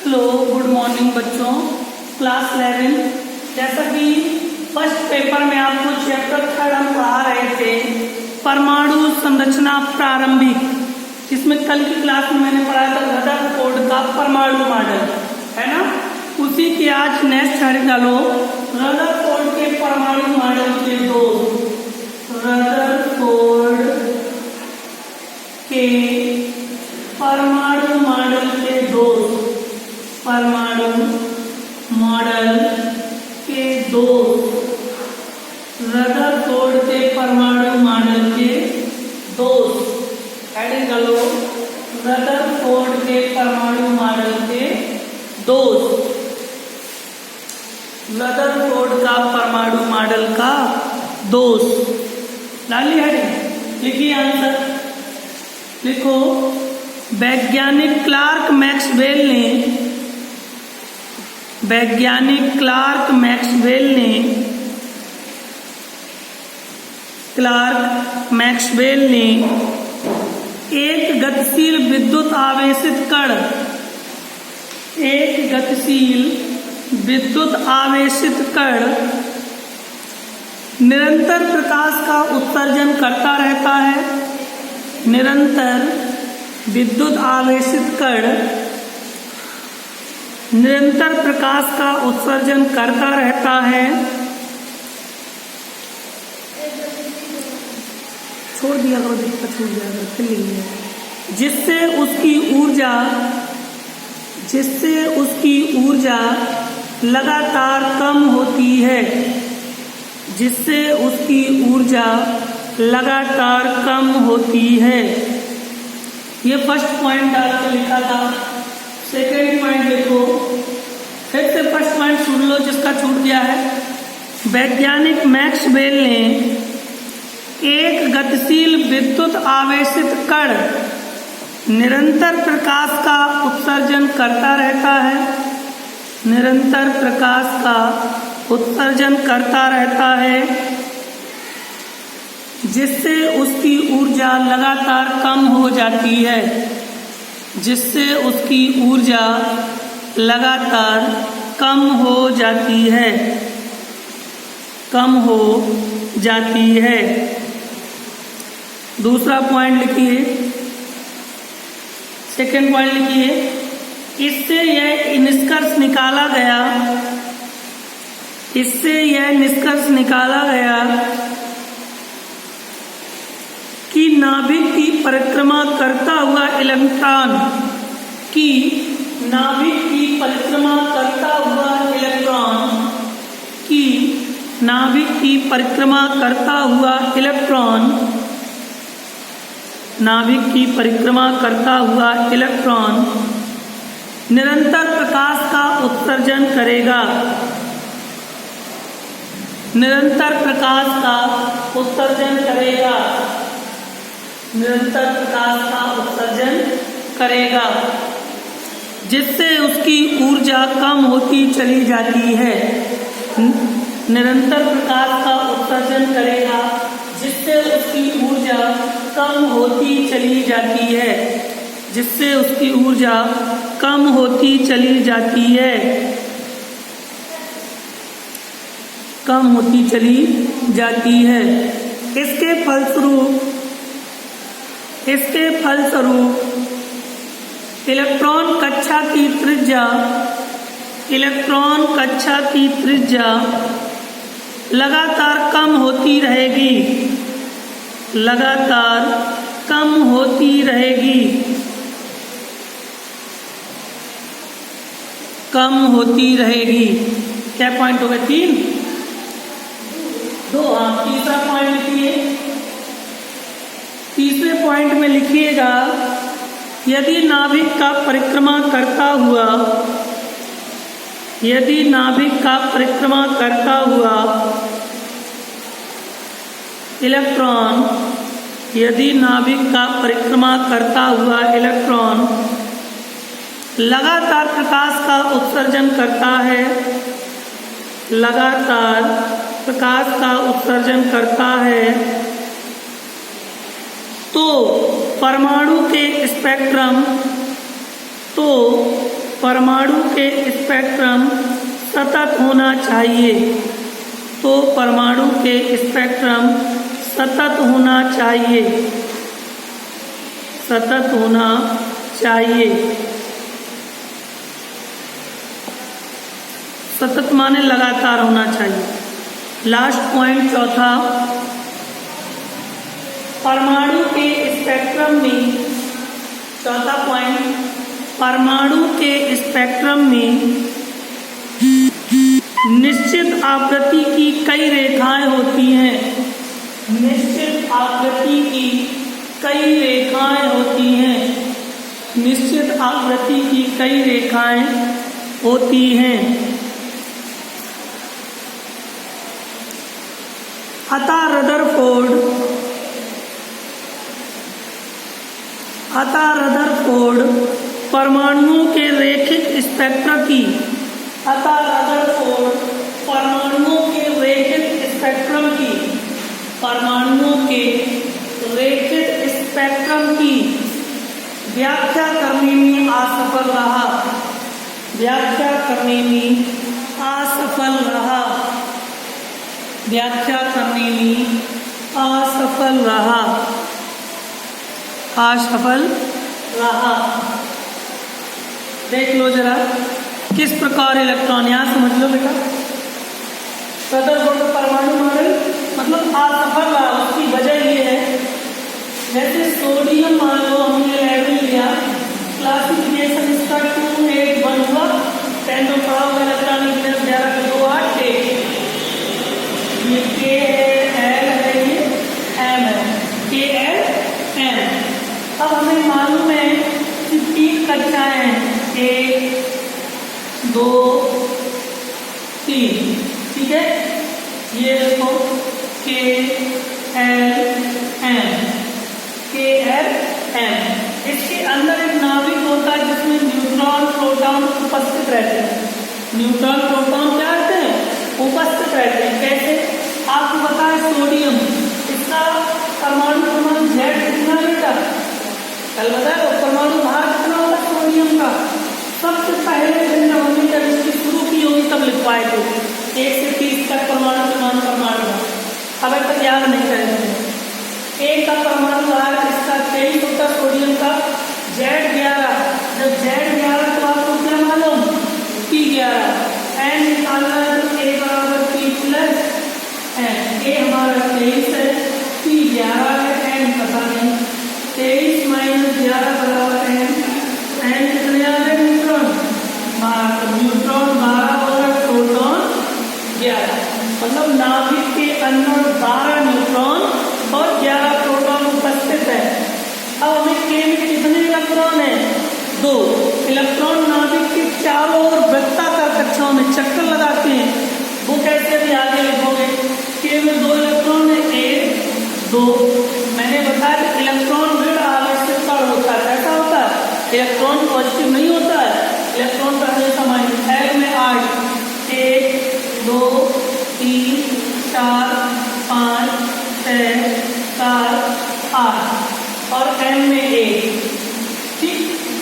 Hello, good morning बच्चों। Class 11 जैसा कि फर्स्ट पेपर में आपको चैप्टर 3 हम पढ़ा रहे थे परमाणु संरचना प्रारंभिक, जिसमें कल की क्लास में मैंने पढ़ाया था रदरफोर्ड का परमाणु मॉडल, है ना। उसी के आज नेक्स्ट है डालो रदरफोर्ड के परमाणु मॉडल के दो, रदरफोर्ड के परमाणु मॉडल के दो, परमाणु मॉडल के दो, रदरफोर्ड के परमाणु मॉडल के दो, हेडिंग डालो रदरफोर्ड के परमाणु मॉडल के दो, रदरफोर्ड का परमाणु मॉडल का दोष। डाली हेडिंग, लिखिए आंसर, लिखो। वैज्ञानिक क्लार्क मैक्सवेल ने एक गतिशील विद्युत आवेशित कण निरंतर प्रकाश का उत्सर्जन करता रहता है, निरंतर विद्युत आवेशित कण निरंतर प्रकाश का उत्सर्जन करता रहता है, छोड़ दिया करो, दिक्कत छूट जाएगा, फिर लिखिए। जिससे उसकी ऊर्जा लगातार कम होती है, जिससे उसकी ऊर्जा लगातार कम होती है। ये फर्स्ट पॉइंट डाल के लिखा था। सेकेंड पॉइंट लिखो, फिर से फर्स्ट पॉइंट सुन लो जिसका छूट गया है। वैज्ञानिक मैक्सवेल ने एक गतिशील विद्युत आवेशित कण निरंतर प्रकाश का उत्सर्जन करता रहता है, निरंतर प्रकाश का उत्सर्जन करता रहता है, जिससे उसकी ऊर्जा लगातार कम हो जाती है, जिससे उसकी ऊर्जा लगातार कम हो जाती है, कम हो जाती है। दूसरा पॉइंट लिखिए, सेकेंड पॉइंट लिखिए। इससे यह निष्कर्ष निकाला गया कि नाभिक की परिक्रमा करता हुआ इलेक्ट्रॉन निरंतर प्रकाश का उत्सर्जन करेगा, निरंतर प्रकाश का उत्सर्जन करेगा, जिससे उसकी ऊर्जा कम होती चली जाती है। निरंतर प्रकाश का उत्सर्जन करेगा, जिससे उसकी ऊर्जा कम होती चली जाती है, जिससे उसकी ऊर्जा कम होती चली जाती है, कम होती चली जाती है। इसके फलस्वरूप इलेक्ट्रॉन कक्षा की त्रिज्या लगातार कम होती रहेगी, लगातार कम होती रहेगी, कम होती रहेगी। क्या पॉइंट हो गए? 3 2। हाँ, तीसरा पॉइंट लिखिए। तीसरे पॉइंट में लिखिएगा, यदि नाभिक का परिक्रमा करता हुआ इलेक्ट्रॉन लगातार प्रकाश का उत्सर्जन करता है, लगातार प्रकाश का उत्सर्जन करता है, तो परमाणु के परमाणु के स्पेक्ट्रम सतत होना चाहिए। तो परमाणु के स्पेक्ट्रम सतत होना चाहिए, सतत होना चाहिए। सतत माने लगातार होना चाहिए। लास्ट पॉइंट चौथा, परमाणु के स्पेक्ट्रम में, चौथा पॉइंट, परमाणु के स्पेक्ट्रम में निश्चित आवृत्ति की कई रेखाएं होती हैं। निश्चित आवृत्ति की कई रेखाएं होती हैं। निश्चित आवृत्ति की कई रेखाएं होती हैं। अतः रदरफोर्ड परमाणुओं के रैखिक स्पेक्ट्रम की, अतः रदरफोर्ड परमाणुओं के रैखिक स्पेक्ट्रम की, परमाणुओं के रैखिक स्पेक्ट्रम की व्याख्या करने में असफल रहा, व्याख्या करने में असफल रहा, व्याख्या करने में असफल रहा, असफल रहा। देख लो जरा किस प्रकार इलेक्ट्रॉन, यहाँ समझ लो बेटा, रदरफोर्ड परमाणु मॉडल मतलब असफल रहा। उसकी वजह ये है, जैसे सोडियम मान लो हमने लेवल लिया, क्लासिफिकेशन इसका 281 हुआ, 10 तो पढ़ा हुआ इलेक्ट्रॉनिक 11 के 2 8 ये के एल है, ये एम है, के एल एम। अब हमें मालूम है कि 3 कक्षाएं हैं, 1 2 3, ठीक है। ये देखो के एल एम, के एल एम। इसके अंदर एक नाभिक होता है जिसमें न्यूट्रॉन प्रोटॉन उपस्थित रहते हैं। न्यूट्रॉन प्रोटॉन क्या रहते हैं? उपस्थित रहते हैं। कैसे? आपको पता है सोडियम, इसका परमाणु क्रमांक Z कितना बेटा? कल बताया परमाणु भार कितना होगा सोडियम का? सबसे पहले दिन जब हमने जब इसकी शुरू की होगी तब लिखवाए थे 1 से 30 तक परमाणु क्रमांक परमाणु। अब तक याद नहीं करेंगे। 1 का परमाणु भार इसका 23 होता सोडियम का, Z11। जब Z11 तो आपको क्या मालूम? P11। एन निकालना है तो A बराबर P प्लस एन। ए हमारा 23 है, P11 है, एन पता नहीं। 23 माइनस 11 बराबर एन। एन कितने आ रहे न्यूट्रॉन? 12। न्यूट्रॉन 12 होगा, प्रोटॉन 11। मतलब नाभिक के अंदर 12 न्यूट्रॉन और 11 प्रोटॉन उपस्थित है। अब हमें के में कितने इलेक्ट्रॉन है? 2 इलेक्ट्रॉन नाभिक के चारों ओर वृत्ताकार कक्षाओं में चक्कर लगाते हैं। वो कैसे भी आगे लिखोगे? के में 2 इलेक्ट्रॉन है, 1 2। मैंने बताया कि इलेक्ट्रॉन ऋण आवेश से पर होता है। ऐसा होता है, इलेक्ट्रॉन पॉजिटिव नहीं होता है, इलेक्ट्रॉन का हमेशा माइनस। एल में 8, 1 2 3 4 5 6 7 8 और एम में 1। ठीक,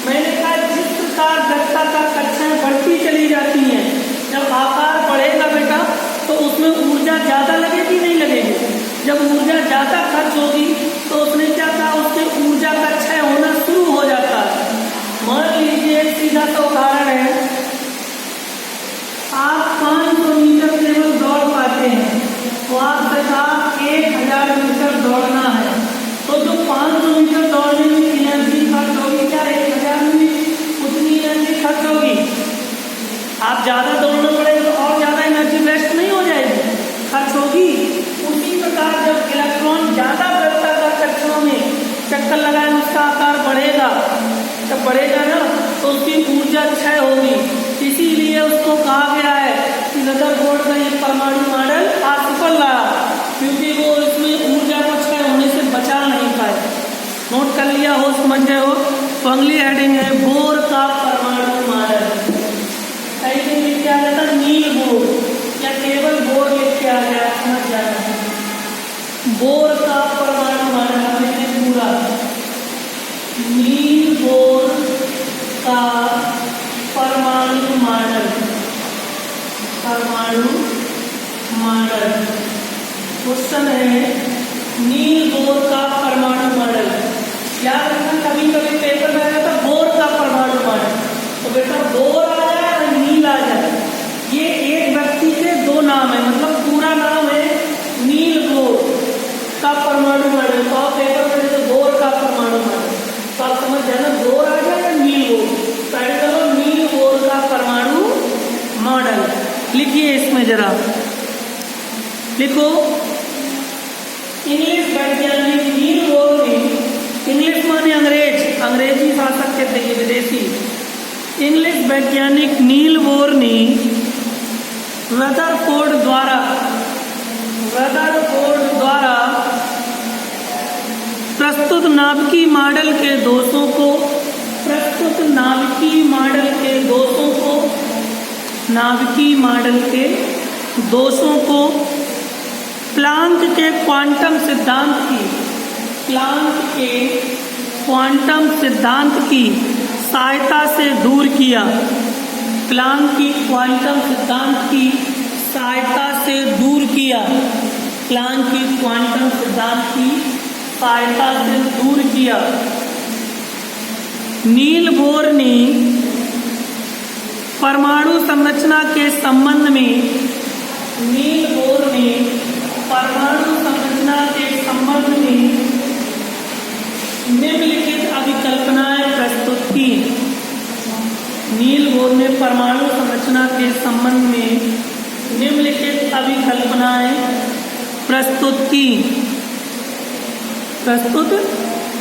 मैंने कहा जिस प्रकार वृत्ताकार कक्षाएं बढ़ती चली जाती हैं, जब आकार बढ़ेगा बेटा तो उसमें ऊर्जा ज्यादा लगेगी नहीं लगेगी? जब ऊर्जा ज्यादा खर्च होगी तो उसने क्या कहा, उसके ऊर्जा का क्षय होना शुरू हो जाता है। मान लीजिए एक सीधा सा उदाहरण है, आप 500 मीटर केवल दौड़ पाते हैं, तो आपसे कहा 1000 मीटर दौड़ना है, तो जो 500 मीटर दौड़ने में एनर्जी खर्च होगी, क्या 1000 में उतनी एनर्जी खर्च होगी? आप ज्यादा दौड़ना पड़ेगा तो और ज्यादा एनर्जी वेस्ट नहीं हो जाएगी, खर्च होगी। उसी प्रकार जब इलेक्ट्रॉन ज्यादा वृत्ताकार कक्षाओं में चक्कर लगाए उसका आकार बढ़ेगा, जब बढ़ेगा ना तो उसकी ऊर्जा क्षय होगी। इसीलिए उसको कहा गया है कि रदरफोर्ड का ये परमाणु मॉडल असफल रहा, क्योंकि वो इसमें ऊर्जा को क्षय होने से बचा नहीं पाए। नोट कर लिया हो, समझ गए हो? तो अगली हेडिंग है बोर का परमाणु मॉडल। कहीं भी लिख के आ जाता नील बोर या केवल बोर लिख के आ गया, समझ जाना। बोर का परमाणु मॉडल हमने पूरा नील बोर का क्वेश्चन है नील बोर का परमाणु मॉडल। याद रखना, कभी कभी पेपर में आया था बोर का परमाणु मॉडल, तो बेटा बोर आ जाए और नील आ जाए। ये एक व्यक्ति के दो नाम है, मतलब पूरा नाम है नील बोर का परमाणु मॉडल। तो आप पेपर में जैसे बोर का परमाणु मॉडल, तो आप समझ जाना बोर आ जाए या नील बोर। साइड करो, नील बोर का परमाणु मॉडल। लिखिए इसमें जरा, लिखो इंग्लिश वैज्ञानिक नील बोर ने, इंग्लिश माने अंग्रेज, अंग्रेजी शासक कहते हैं विदेशी। इंग्लिश वैज्ञानिक नील बोर ने रदरफोर्ड द्वारा प्रस्तुत नाभिकीय मॉडल के दोषों को प्लांक के क्वांटम सिद्धांत की सहायता से दूर किया। प्लांक की क्वांटम सिद्धांत की सहायता से दूर किया। प्लांक की क्वांटम सिद्धांत की सहायता से दूर किया। नील बोर ने परमाणु संरचना के संबंध में निम्नलिखित अभिकल्पनाएं प्रस्तुत की। नील बोर ने परमाणु संरचना के संबंध में निम्नलिखित अभिकल्पनाएं प्रस्तुत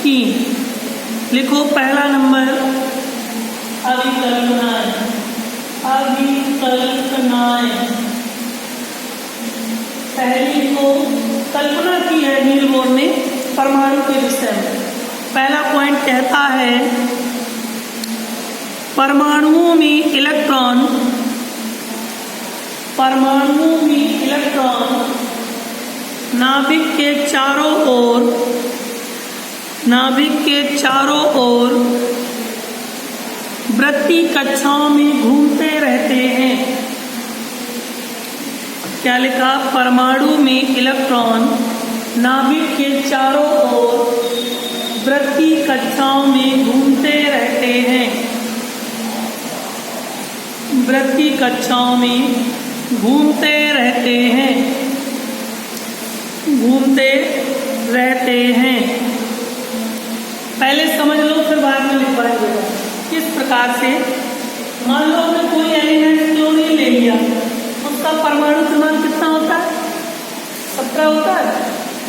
की। लिखो पहला नंबर अभिकल्पनाएं। पहली को कल्पना की है नील बोर ने परमाणु के विषय में। पहला पॉइंट कहता है परमाणुओं में इलेक्ट्रॉन नाभिक के चारों ओर वृत्तीय कक्षाओं में घूमते रहते हैं। क्या लिखा? परमाणु में इलेक्ट्रॉन नाभिक के चारों ओर वृत्तीय कक्षाओं में घूमते रहते हैं। पहले समझ लो फिर बाद में लिखवाएंगे। किस प्रकार से? मान लो हमने कोई एलिमेंट क्लोरीन ले लिया, उसका परमाणु क्रमांक कितना होता है? 17 होता है।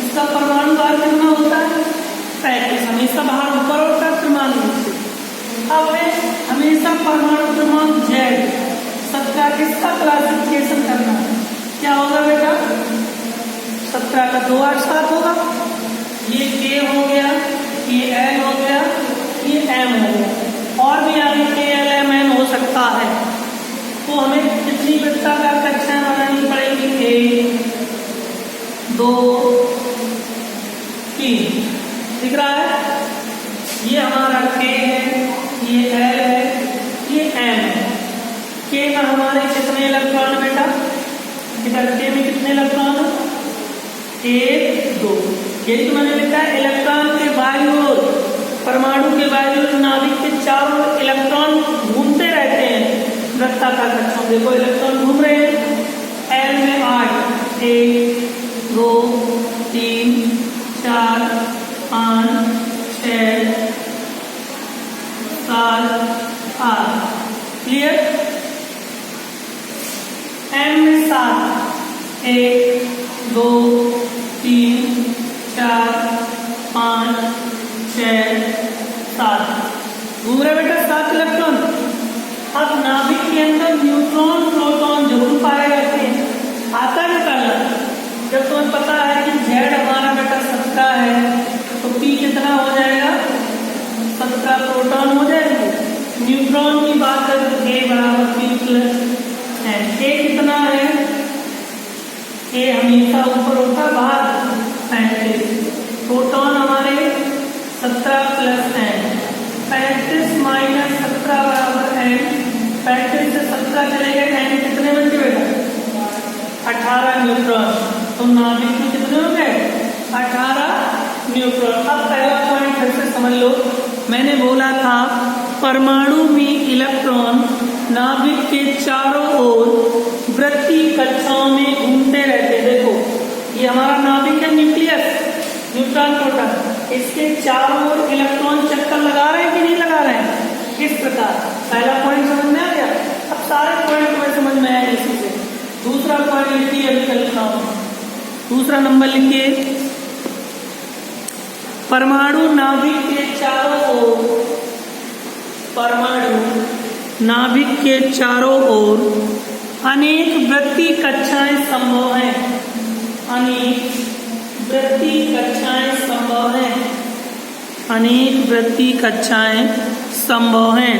इसका परमाणु भार कितना होता है? 35। हमेशा भार ऊपर होता है क्रमांक नीचे। अब हमेशा परमाणु क्रमांक Z 17 किसका क्लासिफिकेशन करना है? क्या होगा बेटा? 17 का 2 8 7 होगा। ये K हो गया, ये L हो गया, ये M हो गया, और भी आगे K L M N हो सकता है। तो हमें कितनी वृत्ताकार कक्षाएं बनानी पड़ेगी? 1 2 3। दिख रहा है? ये हमारा K है, ये L है, ये M है। K में हमारे कितने इलेक्ट्रॉन बेटा? इधर K में कितने इलेक्ट्रॉन? 1 2। यही तो मैंने लिखा है इलेक्ट्रॉन के बाईं ओर, परमाणु के बाईं ओर नाभिक के चारों इलेक्ट्रॉन घूमते रहते हैं वृत्ताकार कक्षाओं। देखो इलेक्ट्रॉन घूम रहे हैं। L में 8 1 2 3 4 5 6 7 8। क्लियर? M में 7 1 2 3 4 5 6 7 घूम रहे बेटा 7 इलेक्ट्रॉन। अब नाभिक के अंदर न्यूट्रॉन प्रोटॉन जरूर पाए जाते हैं। आता निकालना। जब तुम्हें पता है कि Z हमारा बेटा 17 है, तो P कितना हो जाएगा? 17 प्रोटॉन हो जाएंगे। न्यूट्रॉन की बात करें तो K बराबर P+ है। K कितना है? K हमेशा ऊपर होता, बाहर 35। प्रोटॉन हमारे 17 + N। 35 - 17 बराबर N। 35 से 17 चले गए, N कितने बचे बेटा? 18 न्यूट्रॉन। तो तो नाभिक में कितने हो गए? 18 न्यूट्रॉन। अब पहला पॉइंट फिर से समझ लो, मैंने बोला था परमाणु में इलेक्ट्रॉन नाभिक के चारों ओर वृत्तीय कक्षाओं में घूमते रहते। देखो ये हमारा नाभिक है, न्यूक्लियस, न्यूट्रॉन प्रोटॉन, इसके चारों ओर इलेक्ट्रॉन चक्कर लगा रहे हैं कि नहीं लगा रहे हैं? इस प्रकार पहला पॉइंट समझ में आ गया। अब सारे पॉइंट में समझ में आया इसी से। दूसरा पॉइंट लिखिए, अभी लिखा हूं, दूसरा नंबर लिखिए, परमाणु नाभिक के चारों ओर, परमाणु नाभिक के चारों ओर अनेक वृत्तीय कक्षाएं संभव हैं। अनेक वृत्तीय कक्षाएं संभव हैं। अनेक वृत्तीय कक्षाएं संभव हैं,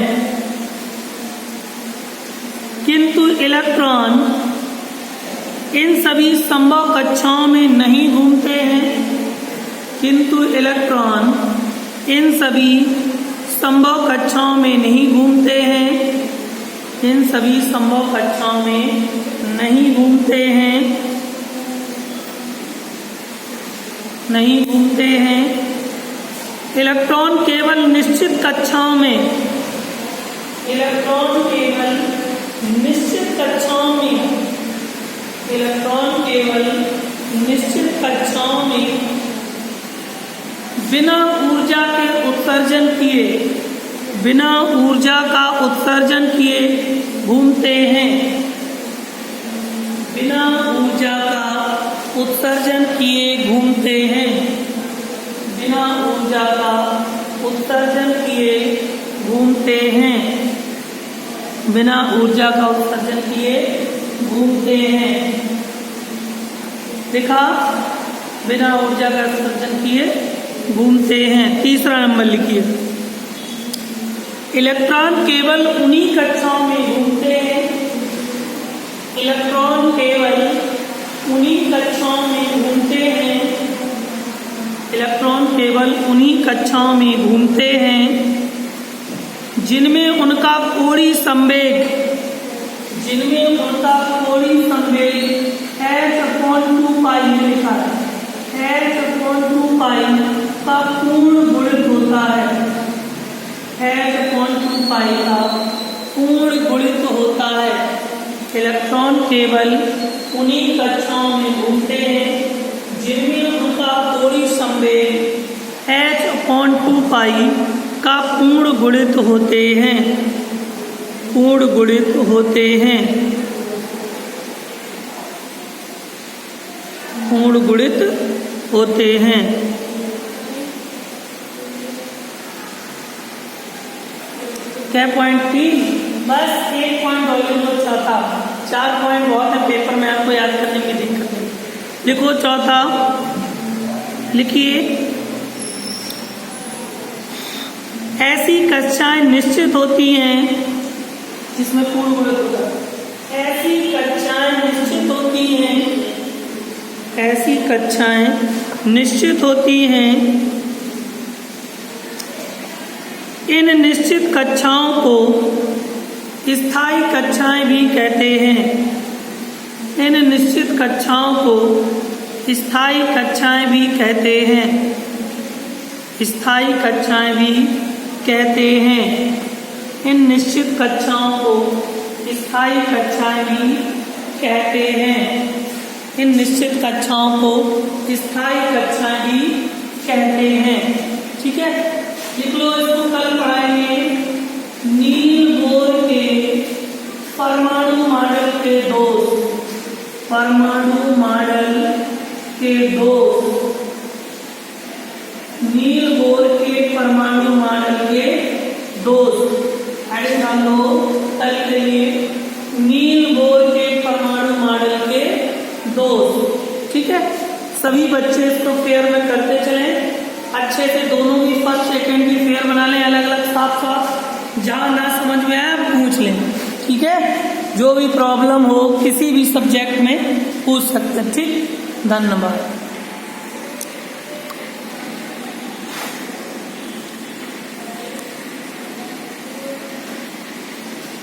किंतु इलेक्ट्रॉन इन सभी संभव कक्षाओं में नहीं घूमते हैं। किंतु इलेक्ट्रॉन इन सभी संभव कक्षाओं में नहीं घूमते हैं। इन सभी संभव कक्षाओं में नहीं घूमते हैं, नहीं घूमते हैं। इलेक्ट्रॉन केवल निश्चित कक्षाओं में, इलेक्ट्रॉन केवल निश्चित कक्षाओं में, इलेक्ट्रॉन केवल निश्चित कक्षाओं में बिना ऊर्जा के उत्सर्जन किए, बिना ऊर्जा का उत्सर्जन किए घूमते हैं। बिना ऊर्जा का उत्सर्जन किए घूमते हैं। बिना ऊर्जा का उत्सर्जन किए घूमते हैं। बिना ऊर्जा का उत्सर्जन किए घूमते हैं। देखा, बिना ऊर्जा का उत्सर्जन किए घूमते हैं। तीसरा नंबर लिखिए, इलेक्ट्रॉन केवल उन्हीं कक्षाओं में घूमते हैं। इलेक्ट्रॉन केवल उन्हीं कक्षाओं में घूमते हैं। इलेक्ट्रॉन केवल उन्हीं कक्षाओं में घूमते हैं जिनमें उनका कोणीय संवेग, जिनमें उनका कोणीय संवेग h/2π में लिखा है, h/2π का पूर्ण गुणित होता है। h/2π का पूर्ण गुणित होता है। इलेक्ट्रॉन केवल उन्हीं कक्षाओं में घूमते हैं जिनमें उनका कोणीय संवेग h/2π का पूर्ण गुणित होते हैं। पूर्ण गुणित होते हैं। पूर्ण गुणित होते हैं। क्या पॉइंट थी? बस एक पॉइंट और लिखो, चौथा। 4 पॉइंट बहुत है, पेपर में आपको याद करने की दिक्कत नहीं। लिखो चौथा, लिखिए, ऐसी कक्षाएं निश्चित होती हैं जिसमें पूर्ण गुणित होता है। ऐसी कक्षाएं निश्चित होती हैं, ऐसी कक्षाएं निश्चित होती हैं। इन निश्चित कक्षाओं को स्थायी कक्षाएं भी कहते हैं। इन निश्चित कक्षाओं को स्थायी कक्षाएं भी कहते हैं। स्थायी कक्षाएं भी कहते हैं। इन निश्चित कक्षाओं को स्थायी कक्षाएं भी कहते हैं। इन निश्चित कक्षाओं को स्थायी कक्षाएं भी कहते हैं। ठीक है, लिख लो, इसको कल पढ़ाएंगे। नील बोर के परमाणु मॉडल के दोष, परमाणु मॉडल के दोष, नील बोर के परमाणु मॉडल के दोष। ऐसे डाल लो कल के लिए, नील बोर के परमाणु मॉडल के दोष। ठीक है, सभी बच्चे इसको पेयर में करते चलें अच्छे से। दोनों की फर्स्ट सेकंड की पेयर बना लें, अलग अलग साफ साफ। जहाँ ना समझ में आए पूछ लें। ठीक है, जो भी प्रॉब्लम हो किसी भी सब्जेक्ट में पूछ सकते हैं। ठीक, धन्यवाद।